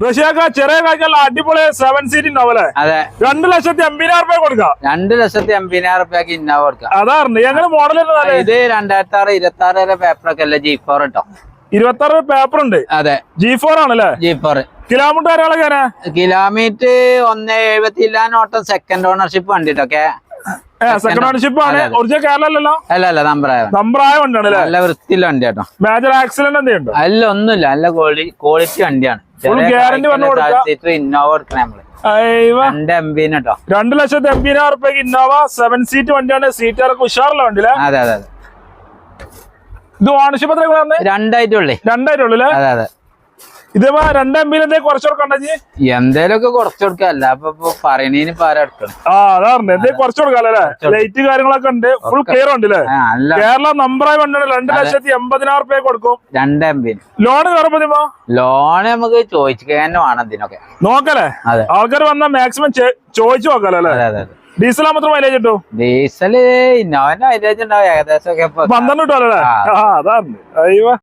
റഷ്യക്ക ചെറിയ കാഴ്ച അടിപൊളി 7 സീറ്റ് ഉണ്ടാവും അല്ലെ? അതെ. 2,80,000 കൊടുക്കാം. 2,80,000 ഇന്നോവ കൊടുക്കാം. അതാണ് എങ്ങനെ മോഡൽ ഇത് 2006 26 വരെ പേപ്പറൊക്കെ അല്ലേ G4 കേട്ടോ. 26 പേപ്പർ ഉണ്ട്. അതെ, G4 ആണല്ലേ? G4. കിലോമീറ്റർ കിലോമീറ്റർ 170 ഓട്ടം സെക്കൻഡ് ഓണർഷിപ്പ് വണ്ടിട്ടൊക്കെ. സെക്കൻഡ് ഓണർഷിപ്പ് ആണ്. ഒറിജിനൽ കേരളല്ലോ? അല്ല, നമ്പറായ വണ്ടിയാണ്. നല്ല വൃത്തിയുള്ള വണ്ടി കേട്ടോ. മേജർ ആക്സിഡന്റ് എന്തെയുണ്ടോ? അല്ല, ഒന്നുമില്ല. നല്ല ക്വാളിറ്റി വണ്ടിയാണ്. ഗ്യാരണ്ടി ഇന്നോവ എടുക്കണേ നമ്മള്. 2,80,000 ഇന്നോവ 7 സീറ്റ് വണ്ടിയാണ്. സീറ്റുകാർക്ക് ഉഷാറുള്ള വണ്ടിയിലെ. അതെ. ഇത് ഓണർഷിപ്പ് എത്ര? 2 അതെ. ഇതേപോലെ 2,80,000 കുറച്ച് കൊടുക്കണ്ട? എന്തേലൊക്കെ കുറച്ച് കൊടുക്കല്ല. അപ്പൊ പറയണേന് പാരെടുക്കണം. അതാണ് എന്തേ കുറച്ച് കൊടുക്കാല്ലേ? ലൈറ്റ് കാര്യങ്ങളൊക്കെ ഉണ്ട്. ഫുൾ ക്ലിയർ ഉണ്ട് അല്ലേ? കേരള നമ്പറായി വണ്ടിയാണ്. 2,80,000 കൊടുക്കും. 2,80,000 ലോണ് കയറുമ്പോ ലോണ് നമുക്ക് ചോദിക്കാൻ വേണം ഇതിനൊക്കെ നോക്കല്ലേ? ആൾക്കാർ വന്നാൽ മാക്സിമം ചോദിച്ചു നോക്കാല്ലേ? ഡീസൽ മാത്രം മൈലേജ് കിട്ടും. ഡീസല് ഇന്നോവന്റെ മൈലേജ് ഉണ്ടാവും ഏകദേശം 12 കിട്ടുമല്ലേ? അതാണ്.